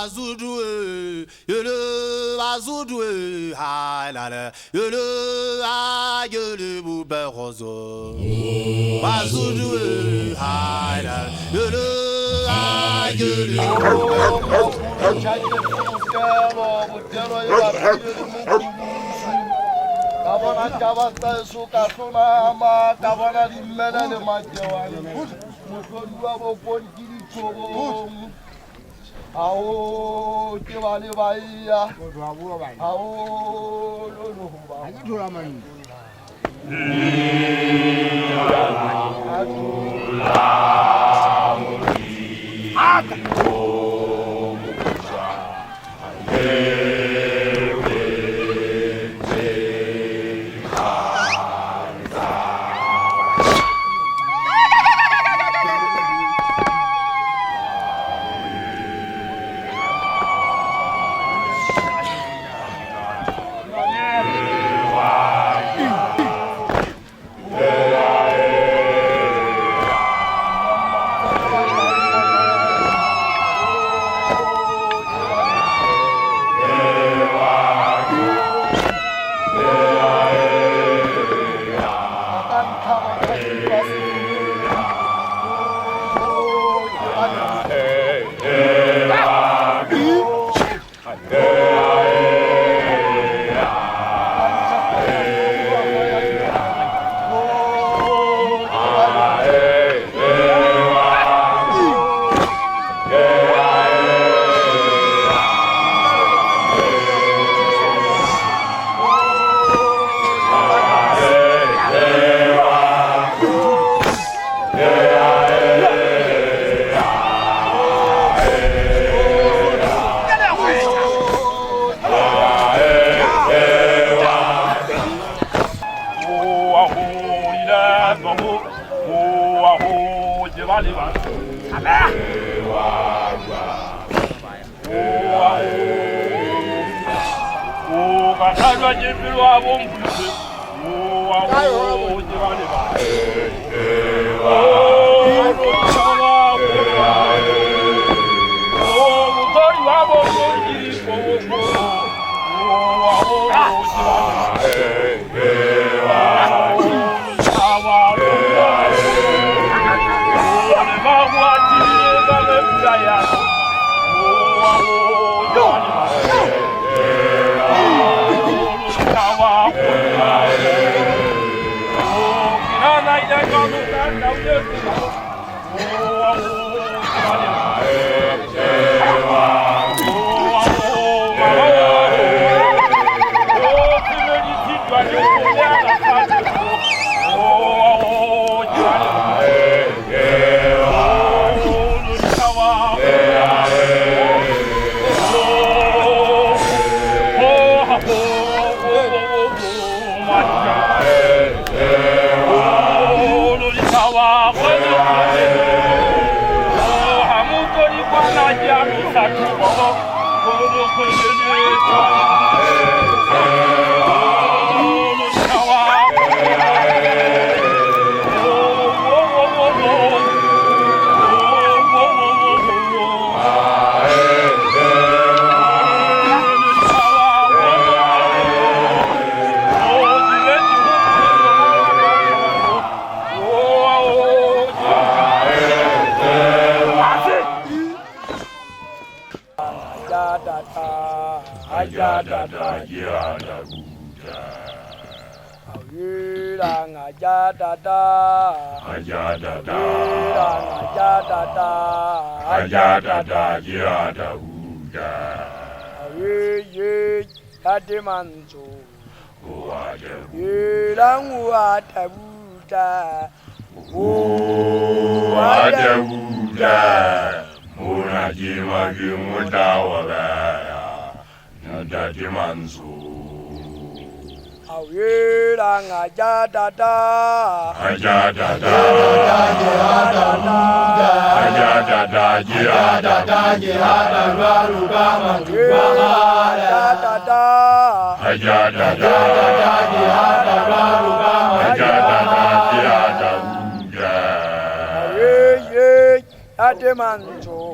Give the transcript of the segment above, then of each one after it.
azudue, yele azudue, halala, yele ayele buberozo. Azudue, halala, yele ayele Kavana kavasta su kasuna ma kavana limena le majawani. Mukonwa bokon kiri chobo. Ao tiwali baiya. Ao lolo ba. Ani thora mani. Manzo, Yelang Watabuda, Watabuda, Munajima Gimutawala, Nadati Manzo. Yelang Ajadada, Ajadada, Ajadada, Ademanzo.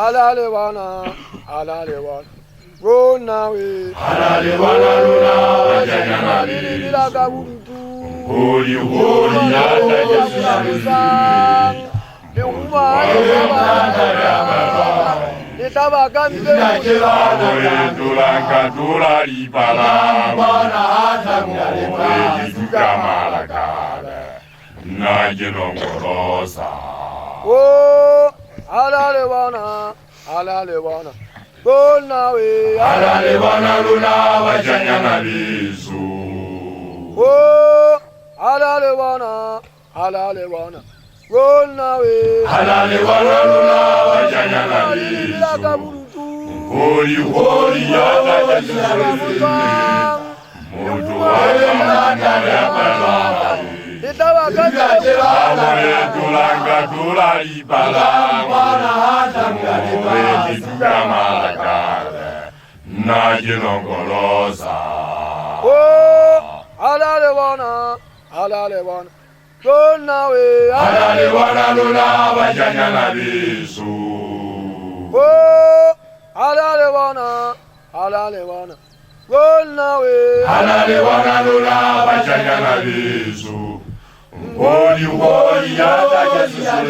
alalewana ronawe alalewana luna wajanyanabi bilagabutu holi yada yesusa tulanga tulali balanga malakala najinongorosa alalewana gonawe alalewana luna wajanyana bisu alalewana gonawe alalewana luna wajanyana bisu holi yada yesusa mutu tulanga tulali balanga malakala najinongorosa alalewana gonawe alalewana luna wajanyana bisu alalewana gonawe alalewana luna wajanyana bisu holi yada yesusa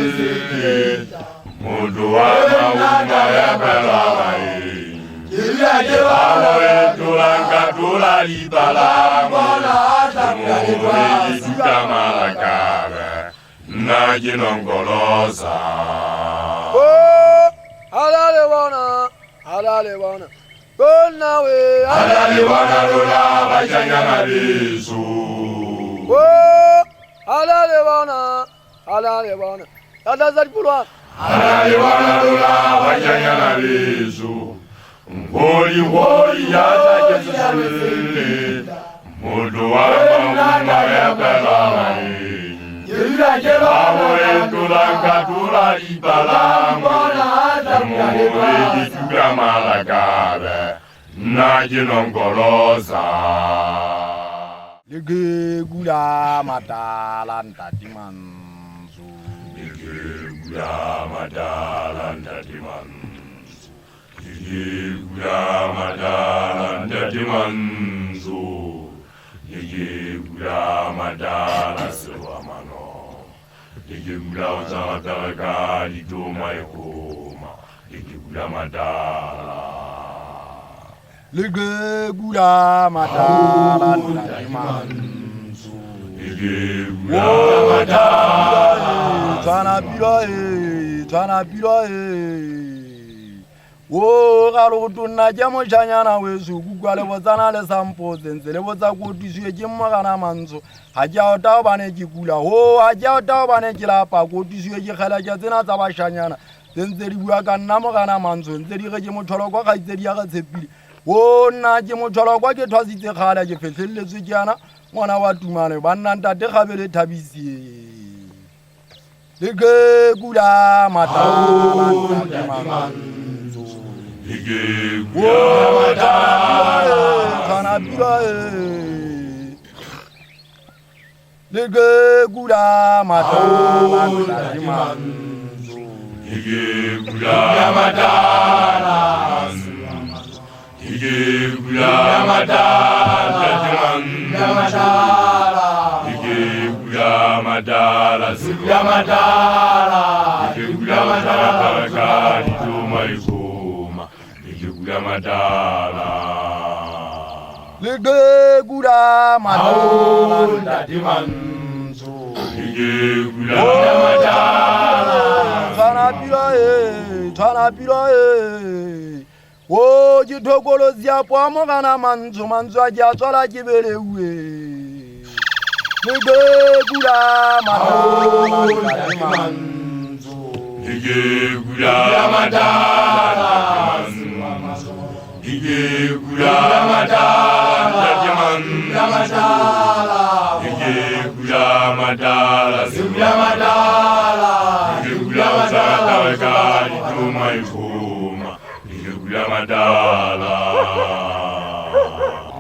mutu wama ya balai tulanga tulali balanga malakala najinongorosa alalewana gonawe alalewana luna wajanyana bisu alalewana yadazalipulwa alalewana luna wajanyana bisu holi yada yesusa mutu wama ya balai tulanga tulali balanga malakala najinongorosa Ligegula madala ndatimanzu Ligegula madala ndatimanzu Ligegula madala ndatimanzu Ligegula madala silwamano Ligegula uzakataka lituma ekoma Ligegula madala Ligegula madala ndatimanzu Ligegula madala Twana pila wo galo tuna jamo chanyana wesu kugwale bozana le sampo zenzele boza kodiswe jimagana manzo haja ta bane jikula ho haja ta bane jilapa kodiswe jikhala jazena za bashanyana zenzeli bua kana mogana manzo nzeli ge motholo kwa ga itsedi ya ga tshepile wo na je motholo kwa ke thwasitse khala je fehlelletswe jana ngwana wa tumane banna ntate gabele thabisi Ligegula madala ndatimanzu Ligegula madala Ligegula madala ndatimanzu Ligegula madala Ligegula madala Ligegula madala Ligegula madala Ligegula madala lituma ikoma Ligegula madala Ligegula madala ndatimanzu Ligegula madala Twana pila wo jitokolo ziapo amogana manzu ajatswala kibelewe Ligegula madala ndatimanzu Ligegula madala Ligegula madala Ligegula madala Ligegula madala lituma ikoma Ligegula madala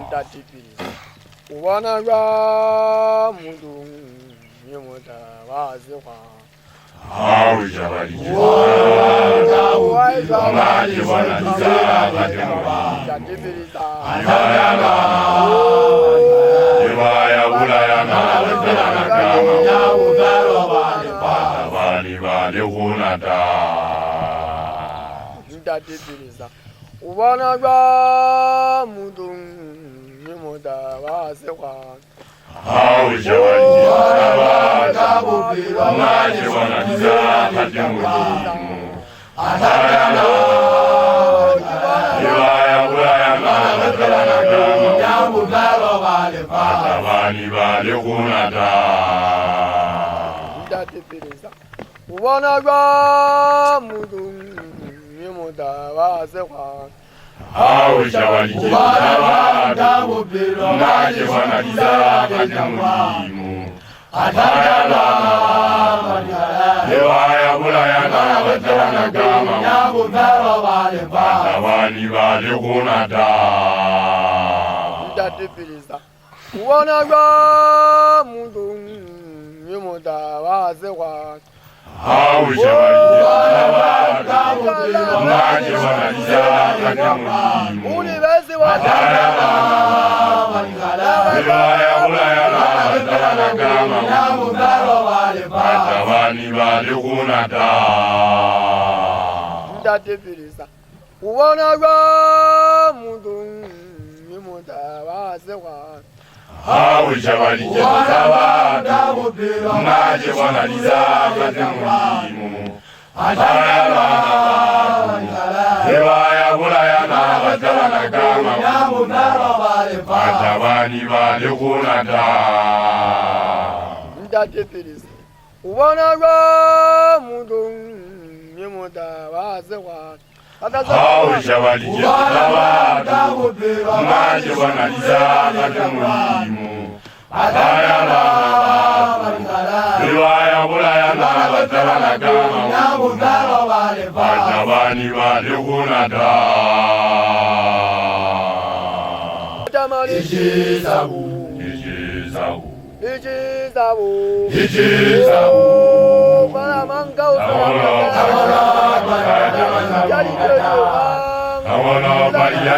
Ntatipili Uwana wa mundu Nyemota wazekwa Awe jabali Wa Maji wana nisa katimulimo. Ibaya bulaya ngawetana kama. Bali bali hunata. Ndadibiriza. Ubana gwa mudum nimuda wasewa. Haushawali maji wana nisa katimulimo. Ibaya bulaya ngawetana kama. Bali bali hunata. Ndadibiriza. Ubana gwa mudum nimuda wasewa. Haushawali maji wana nisa katimulimo. Ibaya bulaya ngawetana kama. Bali bali hunata. Ndadibiriza. Ubana gwa mudum nimuda wasewa. Haushawali maji wana nisa katimulimo. Univesi wa Ibaya bulaya ngawetana kama. Bali bali hunata. Ndadibiriza. Ubana gwa mudum nimuda wasewa. Haushawali maji wana nisa katimulimo. Ibaya bulaya ngawetana kama. Bali bali hunata. Ndadibiriza. Ubana gwa mudum nimuda wasewa. Haushawali maji wana nisa katimulimo. Ibaya bulaya ngawetana kama. Bali bali hunata. Ichizabu. Para manga Awala Maria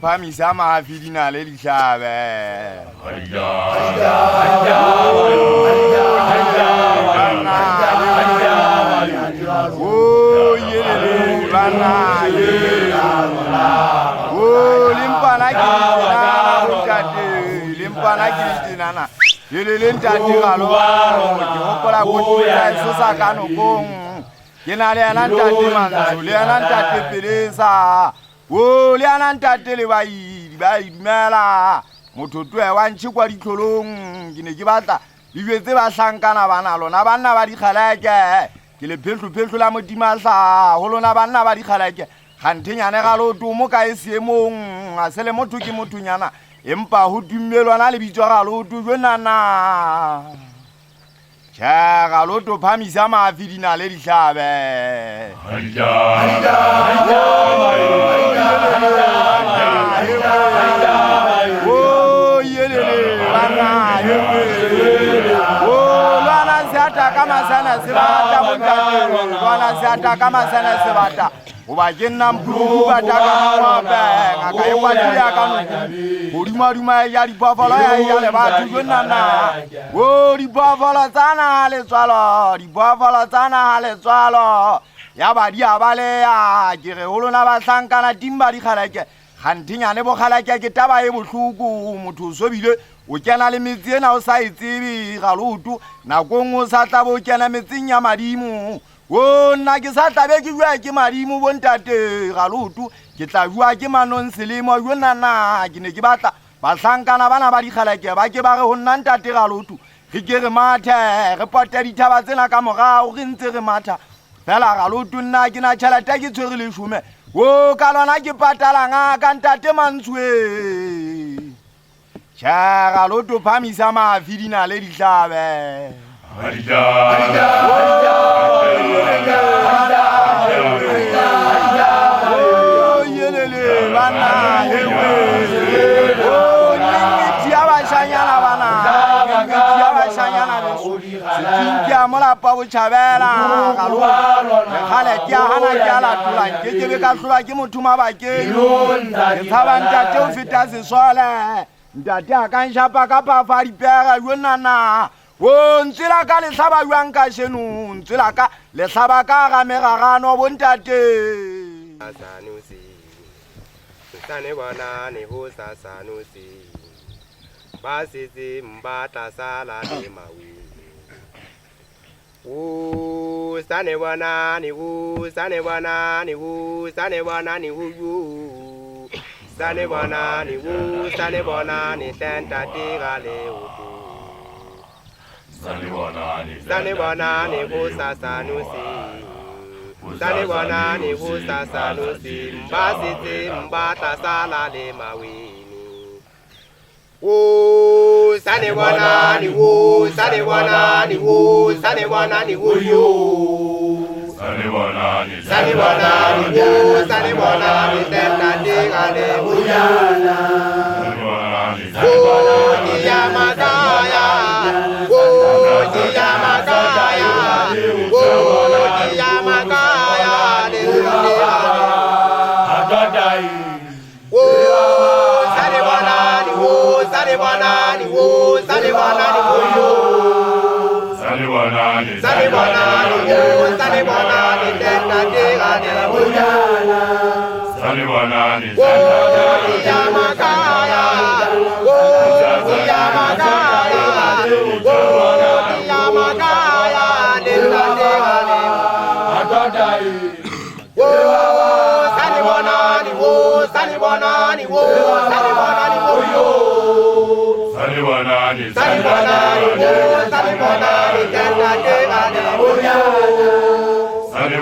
Pamisa mahafidina leli shabe. Oh yele bana yele. Oh limpana kiti limpana kiti nana. Yele lentati galo. Okola kutura sosa kanu kong. Yenale anantati manzu le anantati pelesa. Oh, les anantate les baïs, mela, mototo et one chick, what you long, Ginegibata, you will never sank on a banalo, Navana Vadicalake, qu'il est built to la Motimasa, Holonavana Vadicalake, hunting an eralo to Moka Siemon, a Selemotu Kimotuniana, Empa who do Melo and Alibijoralo to Venana. Tjega lo to phamisa mafi di na le dihlabe. Oh yelele bana oh lwana se ataka masana se bata bontate lwana se ataka masana se bata o ba ke nna mpulu ba taka mape ngaka e kwatile aka no bodima ya dipofolo ya le batho jonna o dipofolo tsana le tswalo dipofolo tsana le tswalo ya ba di abale ya ke re holona ba tlankana timba di khalake gantinyane bo khalake ke taba e bohluku motho so bile o kena le metsi ena o sa itsebe ga lotu nakong o sa tla bo kena metsing ya madimo o nna ke sa tlabe ke jwa ke madimo bontate ga lotu ke tla jwa ke manon selemo yo nana ke ne ke batla ba tlankana bana ba di khalake ba ke ba re ho nna ntate ga lotu re ke re mathe re pote dithaba tsena ka morao re ntse re matha fela ga lotu nna ke na tšhelete ke tshwere le shume o ka lona ke patala ngaka ntate mantswe tšhaga loto phamisa mafi di na le dihlabe yelele bana ya bashanyana bana ya bashanyana beso setinkia molapa botšhabela galo gale ke hana ke ala tula ke be ka hlola ke motho mabakeng ke tshaba ntate o feta sesole ntate a ka nshapa ka phafa dipega yo nana o ntsela ka lehlaba jwang ka sheno ntsela ka lehlaba ka ga megagano bontate sane bona ne ho sasanusi ba setse mbata sala le mawi o sane bona ni hu sane bona ni hu sane bona ni hu yu sane bona ni hu sane bona ni tenta tigale o sane bona ni hu sasanusi sane bona ni hu sasanusi ba setse mbata sala le mawi o sane bona ni wo sane bona ni wo sane bona ni wo yo sane bona ni wo sane bona ni tenta digale wo yana o ni yamakaya o ni yamakaya o ni yamakaya de adadai o sane bona ni wo sane bona ni wo sane bona ni wo yo sane bona ni wo sane bona ni tenta digale wo yana sane bona ni yamakaya o ni yamakaya o ni yamakaya tenta digale adadai o sane bona ni wo sane bona ni wo sane bona ni wo yo sane bona ni wo sane bona ni tenta digale wo yana sane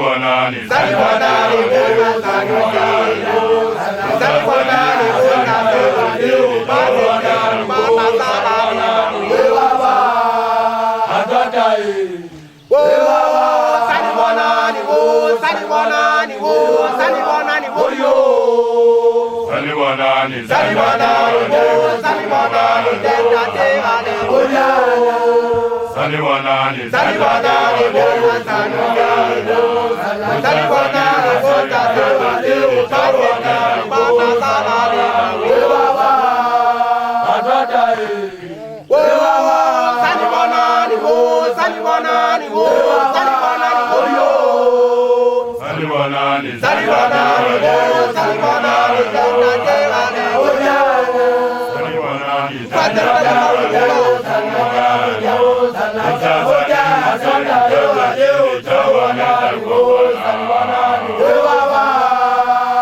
bona ni wo sane bona ni wo sane bona ni wo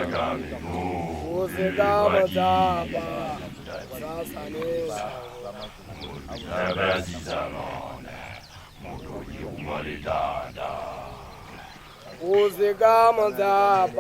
Gami Uzigama zaba sasanewa Uzigama zaba